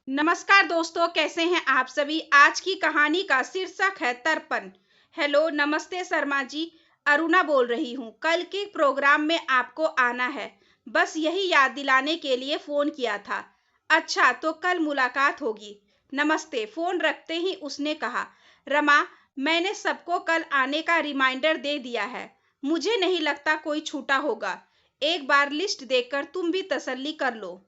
नमस्कार दोस्तों, कैसे हैं आप सभी। आज की कहानी का शीर्षक है तर्पण। हेलो, नमस्ते शर्मा जी। अरुणा बोल रही हूँ। कल के प्रोग्राम में आपको आना है, बस यही याद दिलाने के लिए फोन किया था। अच्छा, तो कल मुलाकात होगी। नमस्ते। फोन रखते ही उसने कहा, रमा, मैंने सबको कल आने का रिमाइंडर दे दिया है। मुझे नहीं लगता कोई छूटा होगा। एक बार लिस्ट देखकर तुम भी तसल्ली कर लो।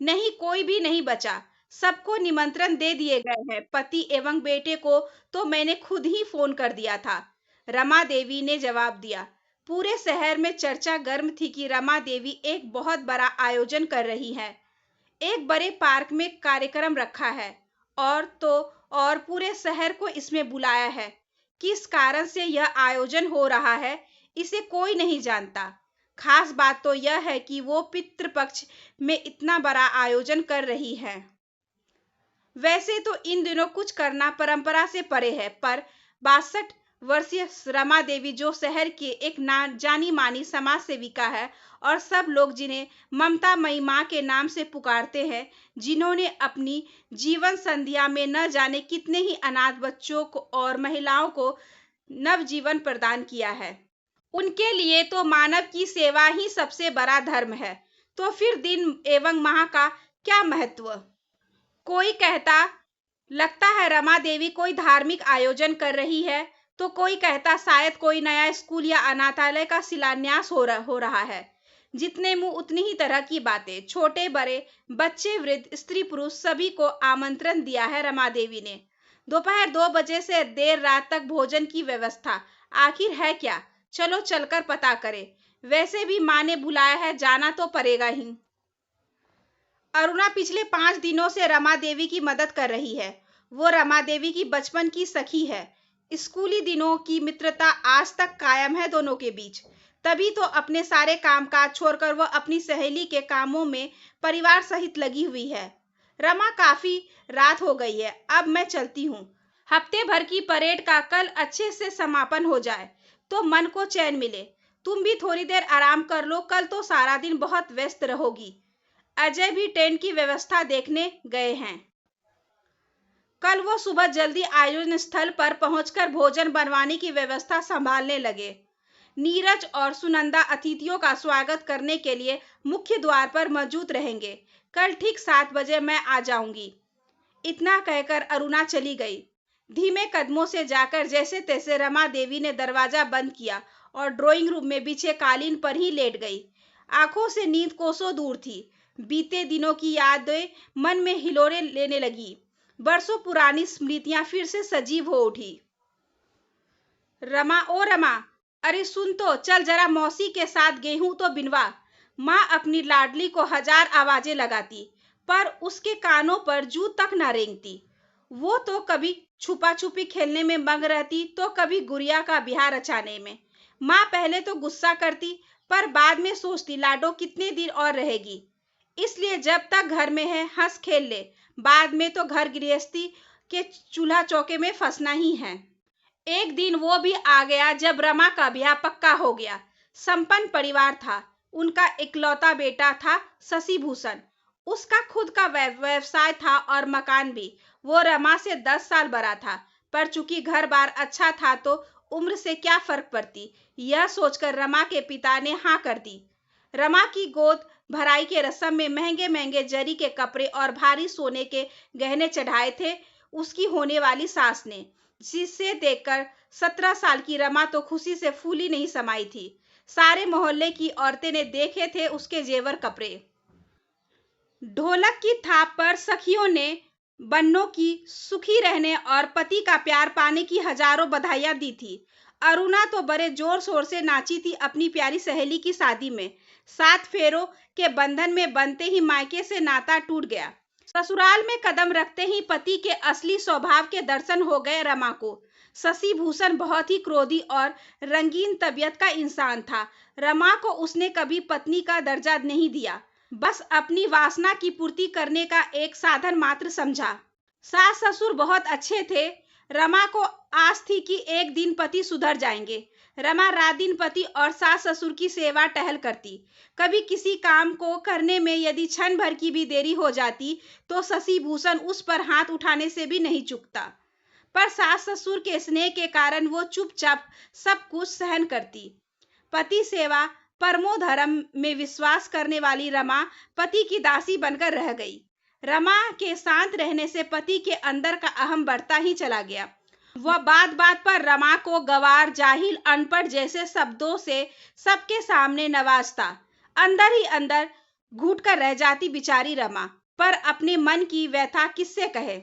नहीं, कोई भी नहीं बचा। सबको निमंत्रण दे दिए गए हैं। पति एवं बेटे को तो मैंने खुद ही फोन कर दिया था, रमा देवी ने जवाब दिया। पूरे शहर में चर्चा गर्म थी कि रमा देवी एक बहुत बड़ा आयोजन कर रही है। एक बड़े पार्क में कार्यक्रम रखा है और पूरे शहर को इसमें बुलाया है। किस कारण से यह आयोजन हो रहा है, इसे कोई नहीं जानता। खास बात तो यह है कि वो पितृपक्ष में इतना बड़ा आयोजन कर रही है। वैसे तो इन दिनों कुछ करना परंपरा से परे है, पर 62 वर्षीय रमा देवी जो शहर की एक ना जानी मानी समाज सेविका है और सब लोग जिन्हें ममता मई माँ के नाम से पुकारते हैं, जिन्होंने अपनी जीवन संध्या में न जाने कितने ही अनाथ बच्चों को और महिलाओं को नवजीवन प्रदान किया है, उनके लिए तो मानव की सेवा ही सबसे बड़ा धर्म है। तो फिर दिन एवं माह का क्या महत्व। कोई कहता लगता है रमा देवी कोई धार्मिक आयोजन कर रही है, तो कोई कहता शायद कोई नया स्कूल या अनाथालय का शिलान्यास हो रहा है। जितने मुंह उतनी ही तरह की बातें। छोटे बड़े, बच्चे वृद्ध, स्त्री पुरुष सभी को आमंत्रण दिया है रमा देवी ने। दोपहर 2 बजे से देर रात तक भोजन की व्यवस्था आखिर है क्या। चलो चलकर पता करें। वैसे भी माँ ने बुलाया है, जाना तो पड़ेगा ही। अरुणा पिछले 5 दिनों से रमा देवी की मदद कर रही है। वो रमा देवी की बचपन की सखी है। स्कूली दिनों की मित्रता आज तक कायम है दोनों के बीच। तभी तो अपने सारे कामकाज छोड़कर वह अपनी सहेली के कामों में परिवार सहित लगी हुई है। रमा, काफी रात हो गई है, अब मैं चलती हूँ। हफ्ते भर की परेड का कल अच्छे से समापन हो जाए तो मन को चैन मिले। तुम भी थोड़ी देर आराम कर लो, कल तो सारा दिन बहुत व्यस्त रहोगी। अजय भी टेंट की व्यवस्था देखने गए हैं। कल वो सुबह जल्दी आयोजन स्थल पर पहुंचकर भोजन बनवाने की व्यवस्था संभालने लगे। नीरज और सुनंदा अतिथियों का स्वागत करने के लिए मुख्य द्वार पर मौजूद रहेंगे। कल ठीक 7 बजे मैं आ जाऊंगी। इतना कहकर अरुणा चली गई। धीमे कदमों से जाकर जैसे तैसे रमा देवी ने दरवाजा बंद किया और ड्राइंग रूम में बिछे कालीन पर ही लेट गई। आंखों से नींद कोसों दूर थी। बीते दिनों की यादें मन में हिलोरे लेने लगी। बरसों पुरानी स्मृतियां फिर से सजीव हो उठी। रमा, ओ रमा, अरे सुन तो, चल जरा मौसी के साथ गेहूं तो बिनवा। माँ अपनी लाडली को हजार आवाजें लगाती, पर उसके कानों पर जू तक न रेंगती। वो तो कभी छुपा छुपी खेलने में मगन रहती, तो कभी गुड़िया का बिहार रचाने में। माँ पहले तो गुस्सा करती, पर बाद में सोचती लाडो कितने दिन और रहेगी, इसलिए जब तक घर में है हंस खेल ले, बाद में तो घर गृहस्थी के चूल्हा चौके में फंसना ही है। एक दिन वो भी आ गया जब रमा का ब्याह पक्का हो गया। संपन्न परिवार था। उनका इकलौता बेटा था शशि भूषण। उसका खुद का व्यवसाय था और मकान भी। वो रमा से 10 साल बड़ा था, पर चूंकि घर बार अच्छा था तो उम्र से क्या फर्क पड़ती, यह सोचकर रमा के पिता ने हाँ कर दी। रमा की गोद भराई के रस्म में महंगे महंगे जरी के कपड़े और भारी सोने के गहने चढ़ाए थे उसकी होने वाली सास ने, जिसे देखकर 17 साल की रमा तो खुशी से फूली नहीं समाई थी। सारे मोहल्ले की औरतें ने देखे थे उसके जेवर कपड़े। ढोलक की थाप पर सखियों ने बन्नों की सुखी रहने और पति का प्यार पाने की हजारों बधाइयां दी थी। अरुणा तो बड़े जोर शोर से नाची थी अपनी प्यारी सहेली की शादी में। 7 फेरों के बंधन में बनते ही मायके से नाता टूट गया। ससुराल में कदम रखते ही पति के असली स्वभाव के दर्शन हो गए रमा को। शशि भूषण बहुत ही क्रोधी और रंगीन तबीयत का इंसान था। रमा को उसने कभी पत्नी का दर्जा नहीं दिया, बस अपनी वासना की पूर्ति करने का एक साधन मात्र समझा। सास ससुर बहुत अच्छे थे, रमा को आस थी कि एक दिन पति सुधर जाएंगे। रमा रात दिन पति और सास ससुर की सेवा टहल करती। कभी किसी काम को करने में यदि क्षण भर की भी देरी हो जाती तो शशि भूषण उस पर हाथ उठाने से भी नहीं चूकता। पर सास ससुर के स्नेह के कारण वो चुपचाप सब कुछ सहन करती। पति सेवा परमो धर्म में विश्वास करने वाली रमा पति की दासी बनकर रह गई। रमा के शांत रहने से पति के अंदर का अहम बढ़ता ही चला गया। वह बात बात पर रमा को गवार, जाहिल, अनपढ़ जैसे शब्दों से सबके सामने नवाजता। अंदर ही अंदर घुट कर रह जाती बेचारी रमा, पर अपने मन की व्यथा किससे कहे।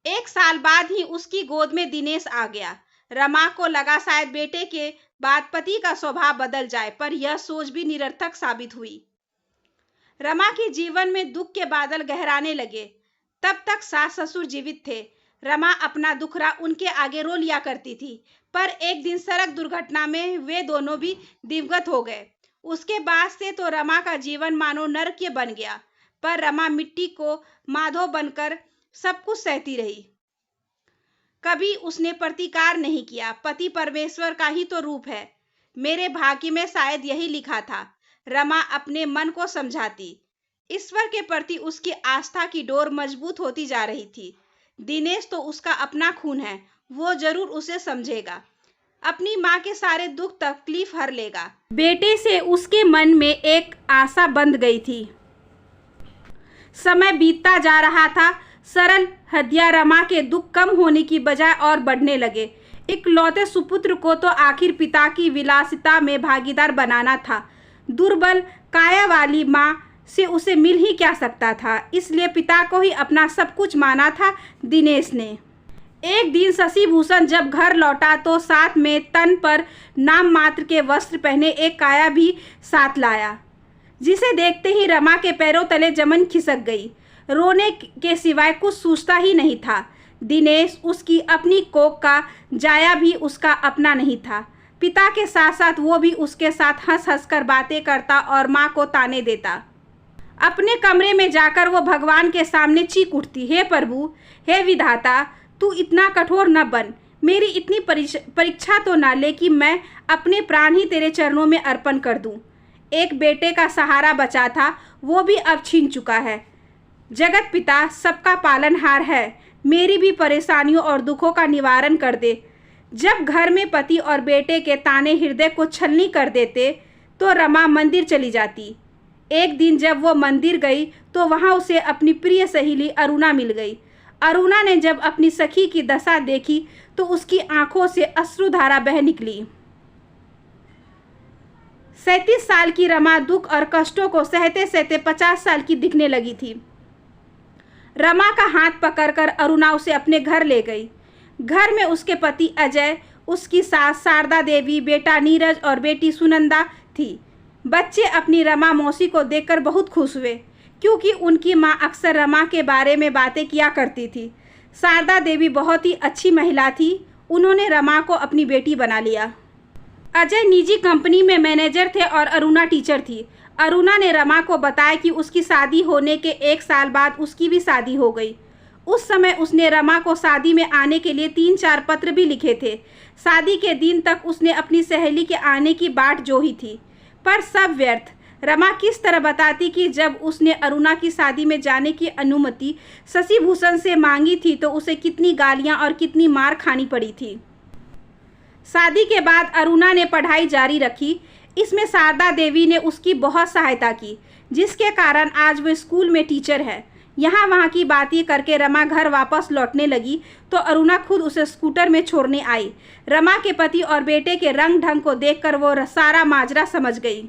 1 साल बाद ही उसकी गोद में दिनेश आ गया। रमा को लगा शायद बेटे के बाद पति का स्वभाव बदल जाए, पर यह सोच भी निरर्थक साबित हुई। रमा के जीवन में दुख के बादल गहराने लगे। तब तक सास ससुर जीवित थे। रमा अपना दुखरा उनके आगे रो लिया करती थी, पर एक दिन सड़क दुर्घटना में वे दोनों भी दिवंगत हो गए। उसके बाद से तो रमा का जीवन मानो नरक बन गया, पर रमा मिट्टी को माधव बनकर सब कुछ सहती रही। कभी उसने प्रतिकार नहीं किया। पति परमेश्वर का ही तो रूप है, मेरे भाग्य में शायद यही लिखा था। रमा अपने मन को समझाती। ईश्वर के प्रति उसकी आस्था की डोर मजबूत होती जा रही थी। दिनेश तो उसका अपना खून है, वो जरूर उसे समझेगा, अपनी माँ के सारे दुख तकलीफ हर लेगा। बेटे से उसके मन में एक आशा बंध गई थी। समय बीतता जा रहा था। सरल हृदया रमा के दुख कम होने की बजाय और बढ़ने लगे। इकलौते सुपुत्र को तो आखिर पिता की विलासिता में भागीदार बनाना था। दुर्बल काया वाली माँ से उसे मिल ही क्या सकता था, इसलिए पिता को ही अपना सब कुछ माना था दिनेश ने। एक दिन शशि भूषण जब घर लौटा तो साथ में तन पर नाम मात्र के वस्त्र पहने एक काया भी साथ लाया, जिसे देखते ही रमा के पैरों तले जमन खिसक गई। रोने के सिवाय कुछ सूझता ही नहीं था। दिनेश उसकी अपनी कोख का, जाया भी उसका अपना नहीं था। पिता के साथ साथ वो भी उसके साथ हंस हंस कर बातें करता और माँ को ताने देता। अपने कमरे में जाकर वो भगवान के सामने चीख उठती, हे प्रभु, हे विधाता, तू इतना कठोर न बन, मेरी इतनी परीक्षा तो ना ले कि मैं अपने प्राण ही तेरे चरणों में अर्पण कर दूं। एक बेटे का सहारा बचा था, वो भी अब छीन चुका है। जगत पिता सबका पालनहार है, मेरी भी परेशानियों और दुखों का निवारण कर दे। जब घर में पति और बेटे के ताने हृदय को छलनी कर देते तो रमा मंदिर चली जाती। एक दिन जब वो मंदिर गई तो वहाँ उसे अपनी प्रिय सहेली अरुणा मिल गई। अरुणा ने जब अपनी सखी की दशा देखी तो उसकी आंखों से अश्रुधारा बह निकली। 37 साल की रमा दुख और कष्टों को सहते सहते 50 साल की दिखने लगी थी। रमा का हाथ पकड़कर अरुणा उसे अपने घर ले गई। घर में उसके पति अजय, उसकी सास शारदा देवी, बेटा नीरज और बेटी सुनंदा थी। बच्चे अपनी रमा मौसी को देखकर बहुत खुश हुए, क्योंकि उनकी माँ अक्सर रमा के बारे में बातें किया करती थी। शारदा देवी बहुत ही अच्छी महिला थी, उन्होंने रमा को अपनी बेटी बना लिया। अजय निजी कंपनी में मैनेजर थे और अरुणा टीचर थी। अरुणा ने रमा को बताया कि उसकी शादी होने के 1 साल बाद उसकी भी शादी हो गई। उस समय उसने रमा को शादी में आने के लिए 3-4 पत्र भी लिखे थे। शादी के दिन तक उसने अपनी सहेली के आने की बाट जोही थी, पर सब व्यर्थ। रमा किस तरह बताती कि जब उसने अरुणा की शादी में जाने की अनुमति शशि भूषण से मांगी थी तो उसे कितनी गालियां और कितनी मार खानी पड़ी थी। शादी के बाद अरुणा ने पढ़ाई जारी रखी। इसमें शारदा देवी ने उसकी बहुत सहायता की, जिसके कारण आज वो स्कूल में टीचर है। यहाँ वहाँ की बातें करके रमा घर वापस लौटने लगी तो अरुणा खुद उसे स्कूटर में छोड़ने आई। रमा के पति और बेटे के रंग ढंग को देखकर वो सारा माजरा समझ गई।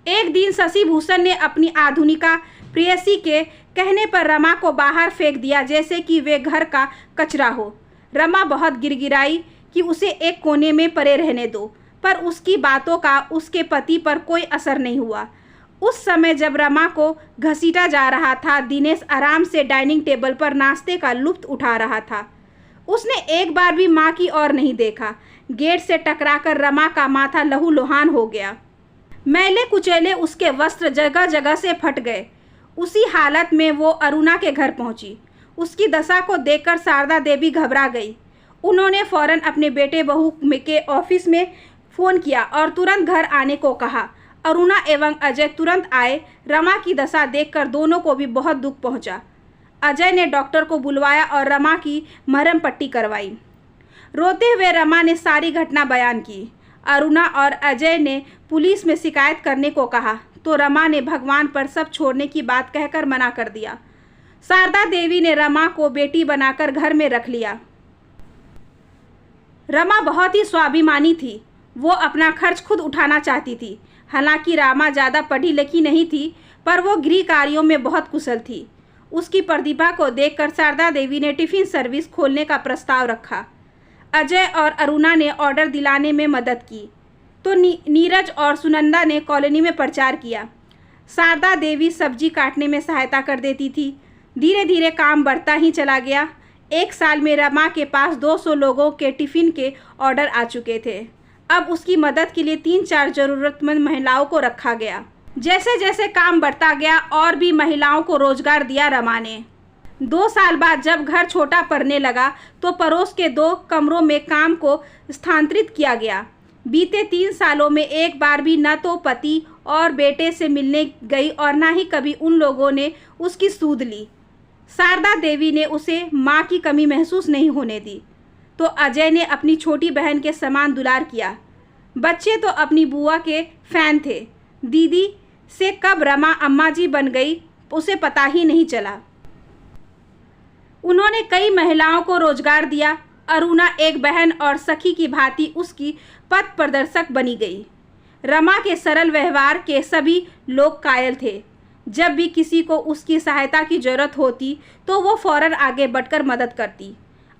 एक दिन शशि भूषण ने अपनी आधुनिका प्रेयसी के कहने पर रमा को बाहर फेंक दिया, जैसे कि वे घर का कचरा हो। रमा बहुत गिड़गिड़ाई कि उसे एक कोने में पड़े रहने दो, पर उसकी बातों का उसके पति पर कोई असर नहीं हुआ। उस समय जब रमा को घसीटा जा रहा था, दिनेश आराम से डाइनिंग टेबल पर नाश्ते का लुत्फ उठा रहा था। उसने एक बार भी माँ की ओर नहीं देखा। गेट से टकराकर रमा का माथा लहूलुहान हो गया। मैले कुचैले उसके वस्त्र जगह जगह से फट गए। उसी हालत में वो अरुणा के घर पहुंची। उसकी दशा को देखकर शारदा देवी घबरा गई। उन्होंने फौरन अपने बेटे बहू के ऑफिस में फ़ोन किया और तुरंत घर आने को कहा। अरुणा एवं अजय तुरंत आए। रमा की दशा देखकर दोनों को भी बहुत दुख पहुंचा। अजय ने डॉक्टर को बुलवाया और रमा की मरहम पट्टी करवाई। रोते हुए रमा ने सारी घटना बयान की। अरुणा और अजय ने पुलिस में शिकायत करने को कहा तो रमा ने भगवान पर सब छोड़ने की बात कहकर मना कर दिया। शारदा देवी ने रमा को बेटी बनाकर घर में रख लिया। रमा बहुत ही स्वाभिमानी थी। वो अपना खर्च खुद उठाना चाहती थी। हालांकि रमा ज़्यादा पढ़ी लिखी नहीं थी, पर वो गृह कार्यों में बहुत कुशल थी। उसकी प्रतिभा को देखकर शारदा देवी ने टिफ़िन सर्विस खोलने का प्रस्ताव रखा। अजय और अरुणा ने ऑर्डर दिलाने में मदद की तो नीरज और सुनंदा ने कॉलोनी में प्रचार किया। शारदा देवी सब्जी काटने में सहायता कर देती थी। धीरे धीरे काम बढ़ता ही चला गया। एक साल में रमा के पास 200 लोगों के टिफ़िन के ऑर्डर आ चुके थे। अब उसकी मदद के लिए 3-4 ज़रूरतमंद महिलाओं को रखा गया। जैसे जैसे काम बढ़ता गया और भी महिलाओं को रोजगार दिया रमा ने। 2 साल बाद जब घर छोटा पड़ने लगा तो पड़ोस के 2 कमरों में काम को स्थानांतरित किया गया। बीते 3 सालों में एक बार भी न तो पति और बेटे से मिलने गई और न ही कभी उन लोगों ने उसकी सूद ली। शारदा देवी ने उसे माँ की कमी महसूस नहीं होने दी तो अजय ने अपनी छोटी बहन के समान दुलार किया। बच्चे तो अपनी बुआ के फैन थे। दीदी से कब रमा अम्मा जी बन गई उसे पता ही नहीं चला। उन्होंने कई महिलाओं को रोजगार दिया। अरुणा एक बहन और सखी की भांति उसकी पथ प्रदर्शक बनी गई। रमा के सरल व्यवहार के सभी लोग कायल थे। जब भी किसी को उसकी सहायता की जरूरत होती तो वो फौरन आगे बढ़कर मदद करती।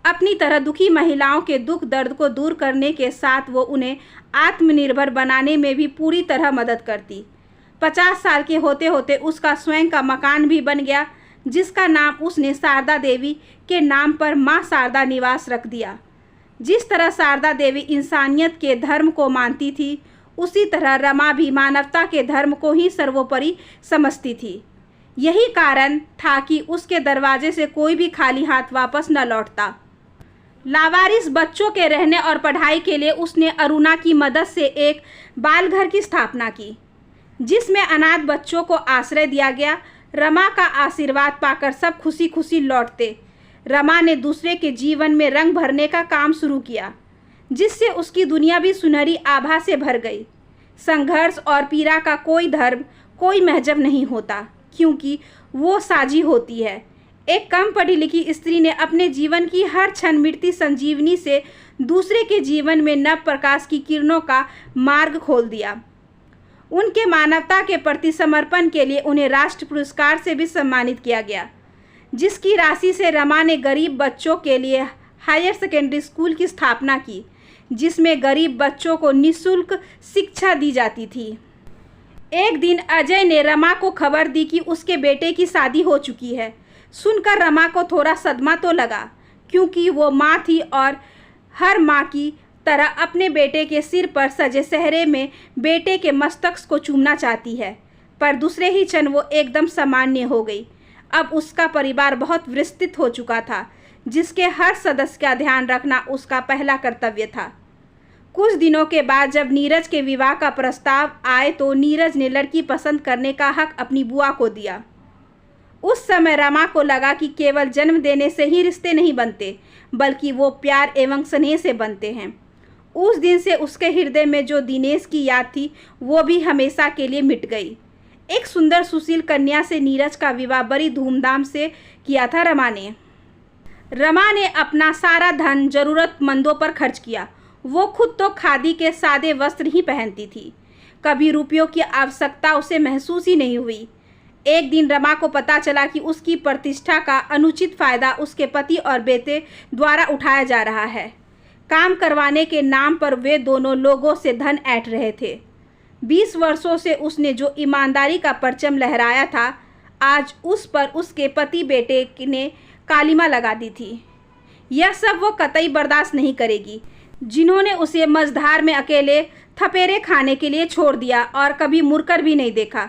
अपनी तरह दुखी महिलाओं के दुख दर्द को दूर करने के साथ वो उन्हें आत्मनिर्भर बनाने में भी पूरी तरह मदद करती। 50 साल के होते होते उसका स्वयं का मकान भी बन गया, जिसका नाम उसने शारदा देवी के नाम पर माँ शारदा निवास रख दिया। जिस तरह शारदा देवी इंसानियत के धर्म को मानती थी, उसी तरह रमा भी मानवता के धर्म को ही सर्वोपरि समझती थी। यही कारण था कि उसके दरवाजे से कोई भी खाली हाथ वापस न लौटता। लावारिस बच्चों के रहने और पढ़ाई के लिए उसने अरुणा की मदद से एक बाल घर की स्थापना की, जिसमें अनाथ बच्चों को आश्रय दिया गया। रमा का आशीर्वाद पाकर सब खुशी खुशी लौटते। रमा ने दूसरे के जीवन में रंग भरने का काम शुरू किया, जिससे उसकी दुनिया भी सुनहरी आभा से भर गई। संघर्ष और पीड़ा का कोई धर्म, कोई मजहब नहीं होता, क्योंकि वो साझी होती है। एक कम पढ़ी लिखी स्त्री ने अपने जीवन की हर क्षण मिटती संजीवनी से दूसरे के जीवन में नव प्रकाश की किरणों का मार्ग खोल दिया। उनके मानवता के प्रति समर्पण के लिए उन्हें राष्ट्र पुरस्कार से भी सम्मानित किया गया, जिसकी राशि से रमा ने गरीब बच्चों के लिए हायर सेकेंडरी स्कूल की स्थापना की, जिसमें गरीब बच्चों को निःशुल्क शिक्षा दी जाती थी। एक दिन अजय ने रमा को खबर दी कि उसके बेटे की शादी हो चुकी है। सुनकर रमा को थोड़ा सदमा तो लगा, क्योंकि वो माँ थी और हर माँ की तरह अपने बेटे के सिर पर सजे सेहरे में बेटे के मस्तक को चूमना चाहती है। पर दूसरे ही क्षण वो एकदम सामान्य हो गई। अब उसका परिवार बहुत विस्तृत हो चुका था, जिसके हर सदस्य का ध्यान रखना उसका पहला कर्तव्य था। कुछ दिनों के बाद जब नीरज के विवाह का प्रस्ताव आए तो नीरज ने लड़की पसंद करने का हक अपनी बुआ को दिया। उस समय रमा को लगा कि केवल जन्म देने से ही रिश्ते नहीं बनते, बल्कि वो प्यार एवं स्नेह से बनते हैं। उस दिन से उसके हृदय में जो दिनेश की याद थी, वो भी हमेशा के लिए मिट गई। एक सुंदर सुशील कन्या से नीरज का विवाह बड़ी धूमधाम से किया था रमा ने अपना सारा धन जरूरतमंदों पर खर्च किया। वो खुद तो खादी के सादे वस्त्र ही पहनती थी। कभी रुपयों की आवश्यकता उसे महसूस ही नहीं हुई। एक दिन रमा को पता चला कि उसकी प्रतिष्ठा का अनुचित फायदा उसके पति और बेटे द्वारा उठाया जा रहा है। काम करवाने के नाम पर वे दोनों लोगों से धन ऐंठ रहे थे। 20 वर्षों से उसने जो ईमानदारी का परचम लहराया था, आज उस पर उसके पति बेटे ने कालिमा लगा दी थी। यह सब वो कतई बर्दाश्त नहीं करेगी, जिन्होंने उसे मझधार में अकेले थपेरे खाने के लिए छोड़ दिया और कभी मुड़कर भी नहीं देखा।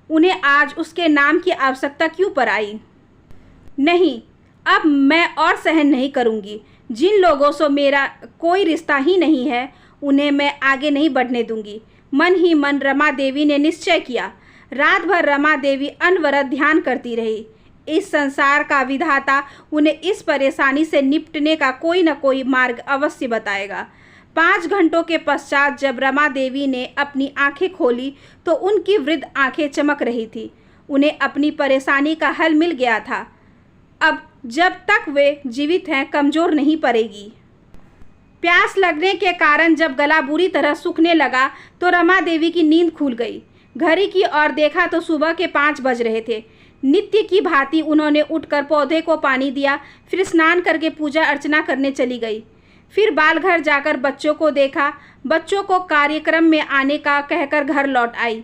उन्हें आज उसके नाम की आवश्यकता क्यों पर आई? नहीं, अब मैं और सहन नहीं करूँगी। जिन लोगों से मेरा कोई रिश्ता ही नहीं है उन्हें मैं आगे नहीं बढ़ने दूंगी। मन ही मन रमा देवी ने निश्चय किया। रात भर रमा देवी अनवरत ध्यान करती रही। इस संसार का विधाता उन्हें इस परेशानी से निपटने का कोई न कोई मार्ग अवश्य बताएगा। 5 घंटों के पश्चात जब रमा देवी ने अपनी आंखें खोली तो उनकी वृद्ध आंखें चमक रही थी। उन्हें अपनी परेशानी का हल मिल गया था। अब जब तक वे जीवित हैं कमज़ोर नहीं पड़ेगी। प्यास लगने के कारण जब गला बुरी तरह सूखने लगा तो रमा देवी की नींद खुल गई। घड़ी की ओर देखा तो सुबह के 5 बज रहे थे। नित्य की भांति उन्होंने उठकर पौधे को पानी दिया, फिर स्नान करके पूजा अर्चना करने चली गई। फिर बालघर जाकर बच्चों को देखा। बच्चों को कार्यक्रम में आने का कहकर घर लौट आई।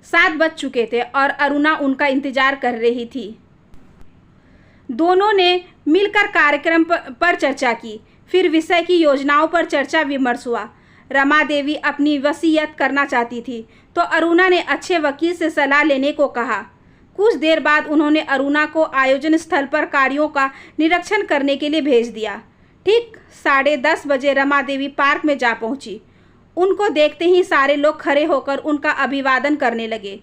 7 बज चुके थे और अरुणा उनका इंतजार कर रही थी। दोनों ने मिलकर कार्यक्रम पर चर्चा की। फिर विषय की योजनाओं पर चर्चा विमर्श हुआ। रमा देवी अपनी वसीयत करना चाहती थी तो अरुणा ने अच्छे वकील से सलाह लेने को कहा। कुछ देर बाद उन्होंने अरुणा को आयोजन स्थल पर कार्यों का निरीक्षण करने के लिए भेज दिया। ठीक 10:30 बजे रमा देवी पार्क में जा पहुंची। उनको देखते ही सारे लोग खड़े होकर उनका अभिवादन करने लगे।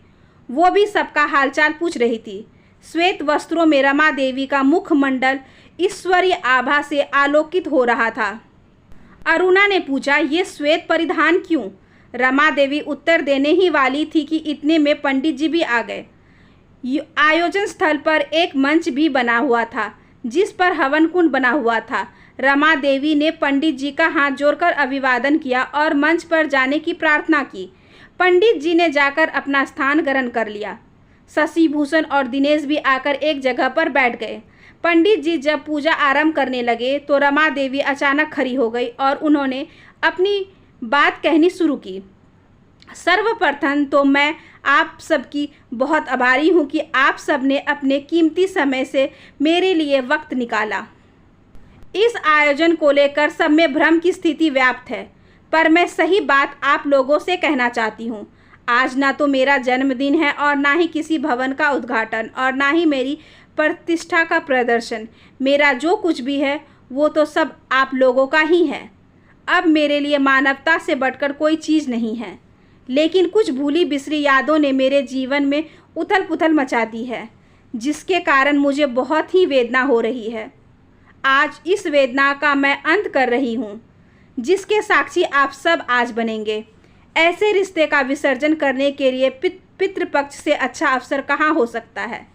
वो भी सबका हालचाल पूछ रही थी। श्वेत वस्त्रों में रमा देवी का मुखमंडल ईश्वरीय आभा से आलोकित हो रहा था। अरुणा ने पूछा, ये श्वेत परिधान क्यों? रमा देवी उत्तर देने ही वाली थी कि इतने में पंडित जी भी आ गए। आयोजन स्थल पर एक मंच भी बना हुआ था जिस पर हवन कुंड बना हुआ था। रमा देवी ने पंडित जी का हाथ जोड़कर अभिवादन किया और मंच पर जाने की प्रार्थना की। पंडित जी ने जाकर अपना स्थान ग्रहण कर लिया। शशि भूषण और दिनेश भी आकर एक जगह पर बैठ गए। पंडित जी जब पूजा आरंभ करने लगे तो रमा देवी अचानक खड़ी हो गई और उन्होंने अपनी बात कहनी शुरू की। सर्वप्रथम तो मैं आप सबकी बहुत आभारी हूँ कि आप सब ने अपने कीमती समय से मेरे लिए वक्त निकाला। इस आयोजन को लेकर सब में भ्रम की स्थिति व्याप्त है, पर मैं सही बात आप लोगों से कहना चाहती हूँ। आज ना तो मेरा जन्मदिन है और ना ही किसी भवन का उद्घाटन और ना ही मेरी प्रतिष्ठा का प्रदर्शन। मेरा जो कुछ भी है वो तो सब आप लोगों का ही है। अब मेरे लिए मानवता से बढ़कर कोई चीज़ नहीं है, लेकिन कुछ भूली बिसरी यादों ने मेरे जीवन में उथल पुथल मचा दी है, जिसके कारण मुझे बहुत ही वेदना हो रही है। आज इस वेदना का मैं अंत कर रही हूँ, जिसके साक्षी आप सब आज बनेंगे। ऐसे रिश्ते का विसर्जन करने के लिए पितृपक्ष से अच्छा अवसर कहाँ हो सकता है।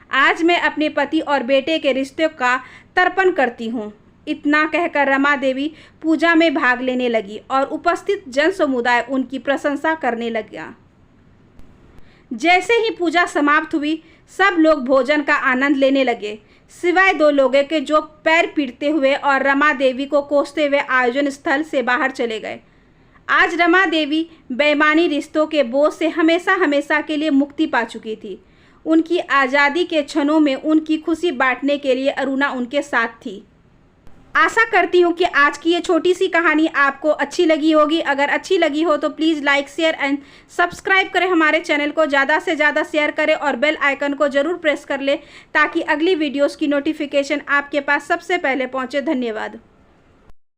आज मैं अपने पति और बेटे के रिश्ते का तर्पण करती हूँ। इतना कहकर रमा देवी पूजा में भाग लेने लगी और उपस्थित जन समुदाय उनकी प्रशंसा करने लगा। जैसे ही पूजा समाप्त हुई सब लोग भोजन का आनंद लेने लगे, सिवाय 2 लोगों के जो पैर पीटते हुए और रमा देवी को कोसते हुए आयोजन स्थल से बाहर चले गए। आज रमा देवी बेईमानी रिश्तों के बोझ से हमेशा हमेशा के लिए मुक्ति पा चुकी थी। उनकी आज़ादी के क्षणों में उनकी खुशी बांटने के लिए अरुणा उनके साथ थी। आशा करती हूँ कि आज की ये छोटी सी कहानी आपको अच्छी लगी होगी। अगर अच्छी लगी हो तो please like share and subscribe करें हमारे चैनल को, ज़्यादा से ज़्यादा शेयर करें और बेल आइकन को ज़रूर प्रेस कर लें ताकि अगली वीडियोस की नोटिफिकेशन आपके पास सबसे पहले पहुँचे। धन्यवाद।